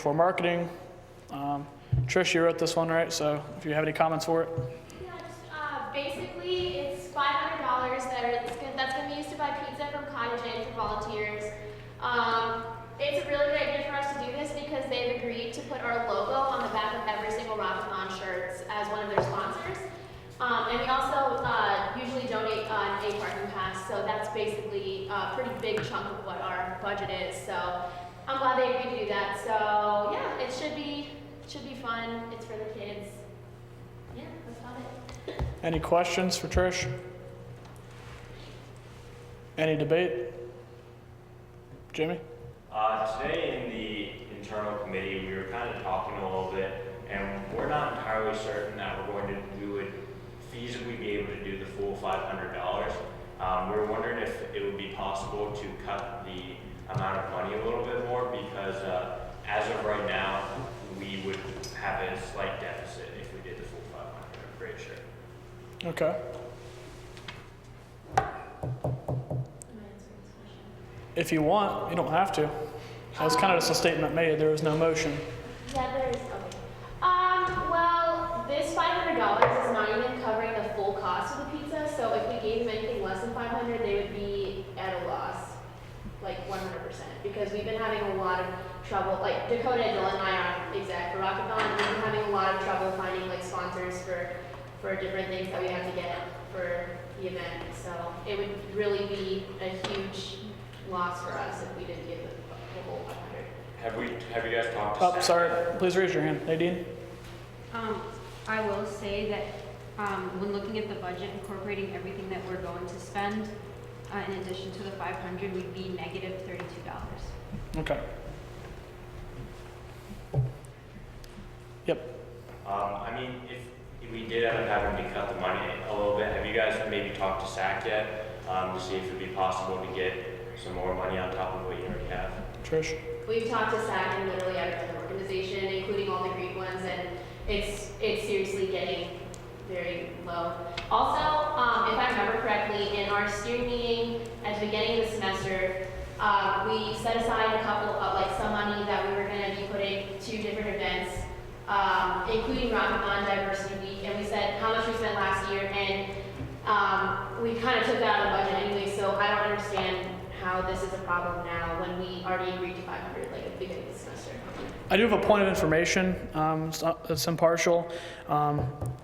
for marketing. Trish, you wrote this one, right? So if you have any comments for it. Yeah, basically it's $500 that's going to be used to buy pizza from Cottage Inn for volunteers. It's a really good idea for us to do this because they've agreed to put our logo on the back of every single Rockathon shirts as one of their sponsors. And we also usually donate an A parking pass, so that's basically a pretty big chunk of what our budget is. So I'm glad they agreed to do that. So yeah, it should be fun. It's for the kids. Yeah, that's about it. Any questions for Trish? Any debate? Jimmy? Today in the internal committee, we were kind of talking a little bit, and we're not entirely certain that we would feasibly be able to do the full $500. We were wondering if it would be possible to cut the amount of money a little bit more, because as of right now, we would have a slight deficit if we did the full 500, I'm pretty sure. Okay. If you want, you don't have to. That was kind of just a statement made. There was no motion. Yeah, there is. Okay. Well, this $500 is not even covering the full cost of the pizza. So if we gave them anything less than $500, they would be at a loss, like 100%. Because we've been having a lot of trouble. Like Dakota, Dylan, and I are exec for Rockathon. We've been having a lot of trouble finding like sponsors for different things that we have to get for the event. So it would really be a huge loss for us if we didn't give the whole 500. Have you guys talked to Oh, sorry. Please raise your hand. Nadine? I will say that when looking at the budget, incorporating everything that we're going to spend, in addition to the 500, we'd be negative $32. Okay. Yep. I mean, if we did end up having to cut the money a little bit, have you guys maybe talked to SAC yet to see if it would be possible to get some more money on top of what you already have? Trish? We've talked to SAC and literally every other organization, including all the Greek ones, and it's seriously getting very low. Also, if I remember correctly, in our steering meeting at the beginning of the semester, we set aside a couple of some money that we were going to be putting to different events, including Rockathon Diversity Week, and we said how much we spent last year, and we kind of took that out of the budget anyway. So I don't understand how this is a problem now when we already agreed to 500 like at the beginning of the semester. I do have a point of information. It's impartial.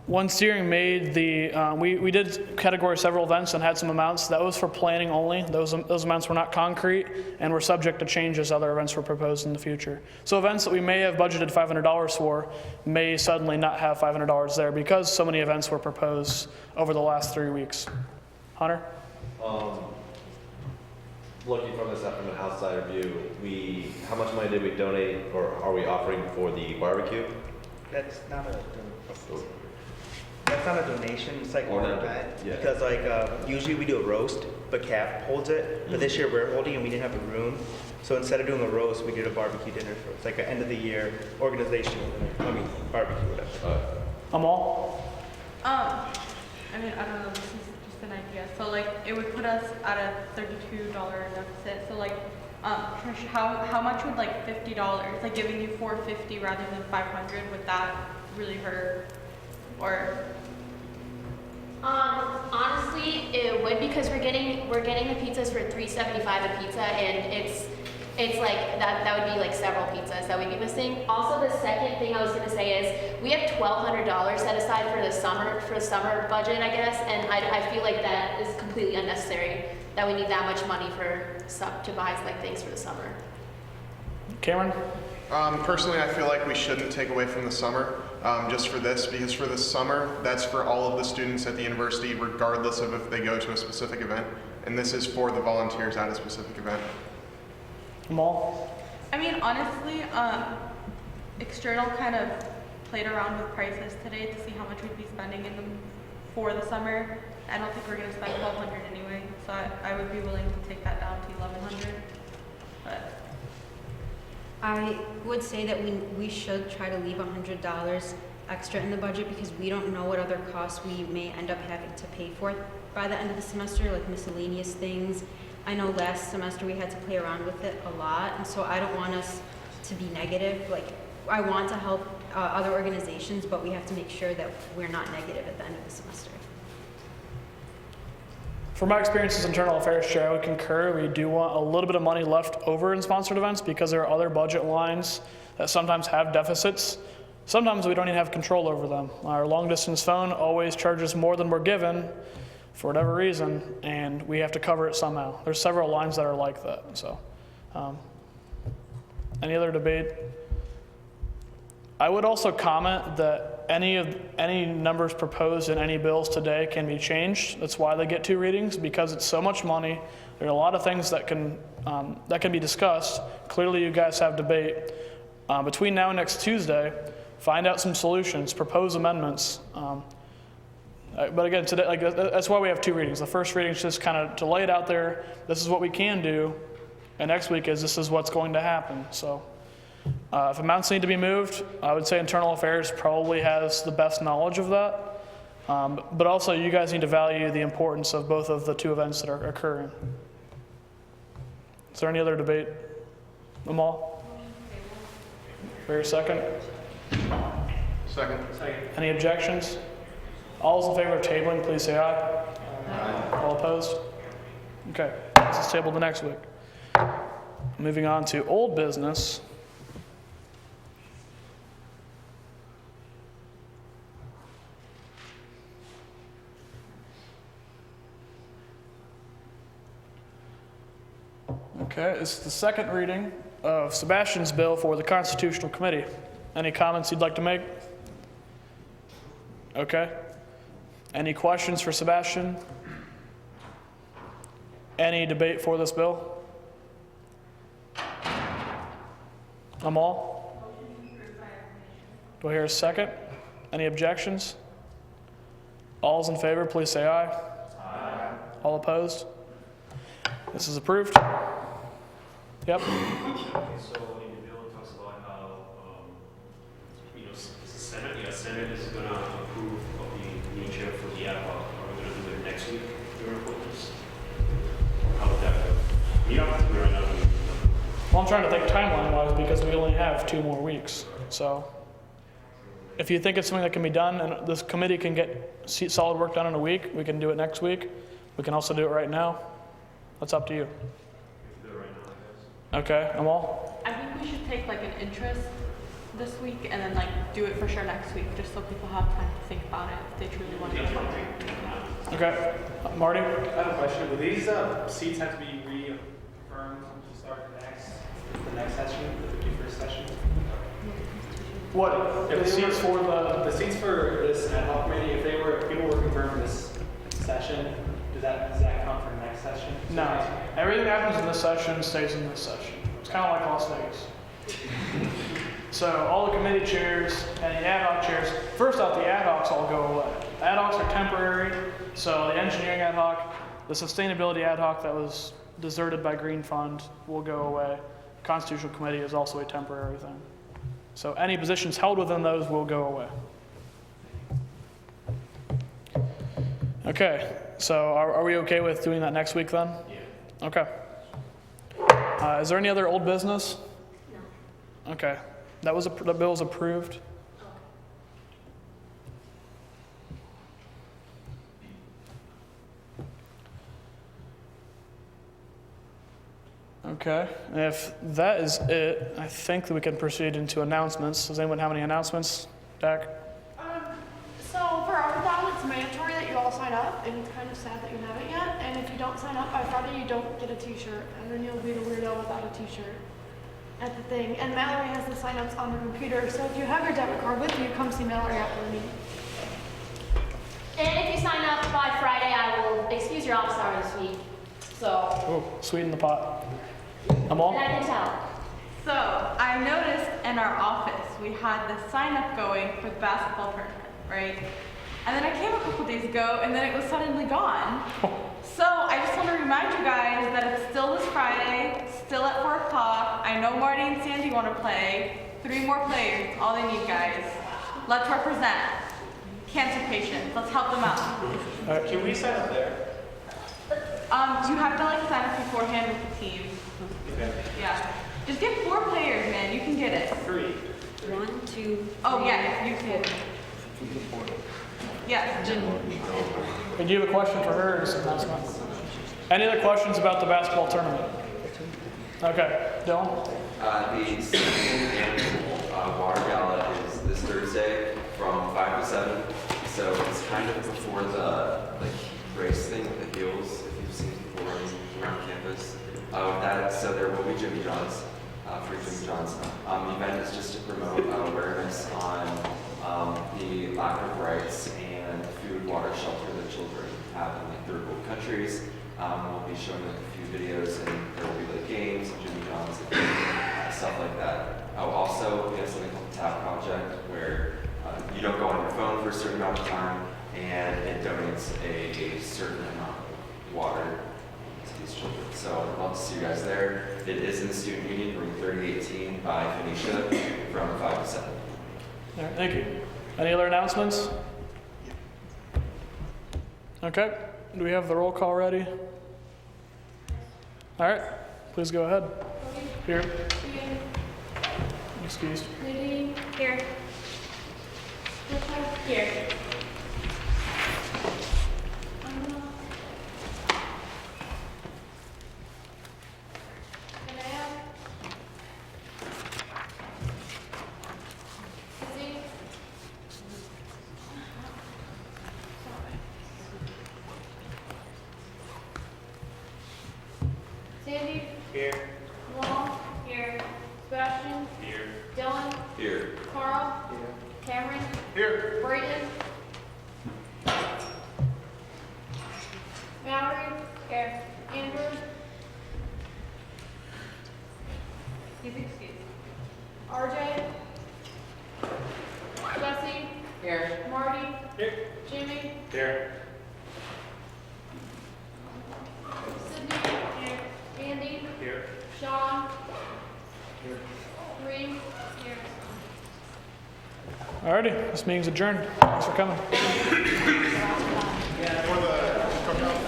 When steering made the, we did categorize several events and had some amounts. That was for planning only. Those amounts were not concrete and were subject to change as other events were proposed in the future. So events that we may have budgeted $500 for may suddenly not have $500 there because so many events were proposed over the last 3 weeks. Hunter? Looking from this from an outsider view, how much money did we donate, or are we offering for the barbecue? That's not a donation. It's like Or more not, event. yeah. Because usually we do a roast, but CAF holds it. But this year we're holding and we didn't have a room. So instead of doing a roast, we did a barbecue dinner. So it's like an end of the year organizational dinner. Barbecue, whatever. Amal? I mean, I don't know, this is just an idea. So like, it would put us at a $32 deficit. So like, Trish, how much would like $50, like giving you $450 rather than $500, would that really hurt? Or? Honestly, it would, because we're getting the pizzas for $3.75 a pizza, and it's like that would be like several pizzas that we'd be missing. Also, the second thing I was gonna say is we have $1,200 set aside for the summer budget, I guess, and I feel like that is completely unnecessary. That we need that much money to buy like things for the summer. Cameron? Personally, I feel like we shouldn't take away from the summer just for this, because for the summer, that's for all of the students at the university, regardless of if they go to a specific event. And this is for the volunteers at a specific event. Amal? I mean, honestly, External kind of played around with prices today to see how much we'd be spending for the summer. I don't think we're going to spend $1,200 anyway, so I would be willing to take that down to $1,100. But I would say that we should try to leave $100 extra in the budget because we don't know what other costs we may end up having to pay for by the end of the semester, like miscellaneous things. I know last semester we had to play around with it a lot, and so I don't want us to be negative. Like, I want to help other organizations, but we have to make sure that we're not negative at the end of the semester. From my experience as internal affairs chair, I would concur. We do want a little bit of money left over in sponsored events because there are other budget lines that sometimes have deficits. Sometimes we don't even have control over them. Our long distance phone always charges more than we're given for whatever reason, and we have to cover it somehow. There's several lines that are like that. So, any other debate? I would also comment that any numbers proposed in any bills today can be changed. That's why they get 2 readings, because it's so much money. There are a lot of things that can be discussed. Clearly, you guys have debate. Between now and next Tuesday, find out some solutions, propose amendments. But again, today, that's why we have 2 readings. The first reading is just kind of to lay it out there. This is what we can do, and next week is this is what's going to happen. So. If amounts need to be moved, I would say internal affairs probably has the best knowledge of that. But also you guys need to value the importance of both of the 2 events that are occurring. Is there any other debate? Amal? For your second? Second. Any objections? All those in favor of tabling, please say aye. Aye. All opposed? Okay, this is tabled the next week. Moving on to old business. Okay, it's the second reading of Sebastian's bill for the Constitutional Committee. Any comments you'd like to make? Okay. Any questions for Sebastian? Any debate for this bill? Amal? Do I hear a second? Any objections? All's in favor, please say aye. Aye. All opposed? This is approved. Yep. Okay, so in the bill it talks about how, the Senate is going to approve of the new chair for the ad hoc. Are we going to do it next week during appointments? How would that go? You don't have to do it right now. Well, I'm trying to think timeline-wise because we only have 2 more weeks. So if you think it's something that can be done and this committee can get solid work done in a week, we can do it next week. We can also do it right now. That's up to you. Okay, Amal? I think we should take like an interest this week and then like do it for sure next week, just so people have time to think about it if they truly want to. Okay, Marty? I have a question. Will these seats have to be reaffirmed to start the next session, the 51st session? What? The seats for the seats for this ad hoc committee, if people were confirmed this session, does that count for next session? No. Everything that happens in this session stays in this session. It's kind of like Las Vegas. So all the committee chairs and the ad hoc chairs, first off, the ad hocs all go away. Ad hocs are temporary, so the engineering ad hoc, the sustainability ad hoc that was deserted by Green Fund will go away. Constitutional Committee is also a temporary thing. So any positions held within those will go away. Okay, so are we okay with doing that next week then? Yeah. Okay. Is there any other old business? No. Okay. The bill was approved. Okay, and if that is it, I think that we can proceed into announcements. Does anyone have any announcements, Dak? So for Armathon, it's mandatory that you all sign up, and it's kind of sad that you haven't yet. And if you don't sign up by Friday, you don't get a t-shirt, and then you'll be the weirdo without a t-shirt at the thing. And Mallory has the sign-ups on the computer, so if you have your debit card with you, come see Mallory after the meeting. And if you sign up by Friday, I will excuse your office hour this week. So. Oh, sweeten the pot. Amal? And I can tell. So I noticed in our office we had the sign up going for the basketball tournament, right? And then I came a couple days ago and then it was suddenly gone. So I just want to remind you guys that it's still this Friday, still at 4 o'clock. I know Marty and Sandy want to play. 3 more players, all they need, guys. Let's represent. Cancer patients, let's help them out. Can we sign up there? You have to like sign up beforehand with the team. Okay. Yeah. Just get 4 players, man. You can get it. 3. 1, 2. Oh yeah, you can. Yeah. And do you have a question for her or just an announcement? Any other questions about the basketball tournament? Okay, Dylan? The second annual water gala is this Thursday from 5 to 7. So it's kind of before the race thing with the heels, if you've seen people running around campus. So there will be Jimmy John's, free Jimmy John's. The event is just to promote awareness on the lack of rights and food, water, shelter that children have in third world countries. We'll be showing a few videos, and there will be games, Jimmy John's, and stuff like that. Also, we have something called the TAP Project, where you don't go on your phone for a certain amount of time, and it donates a certain amount of water to these children. So I'd love to see you guys there. It is in the student union, room 3018 by Phoenicia, from 5 to 7. All right, thank you. Any other announcements? Okay, do we have the roll call ready? All right, please go ahead. Here. Excused. Liddy. Here. Here. Sandy. Here. Wall. Here. Sebastian. Here. Dylan. Here. Carl. Cameron. Here. Brayden. Mallory. Here. Andrew. He's excused. RJ. Jesse. Here. Marty. Here. Jimmy. Here. Sydney. Here. Andy. Here. Sean. Reem. Here. Alrighty, this meeting's adjourned. Thanks for coming. For the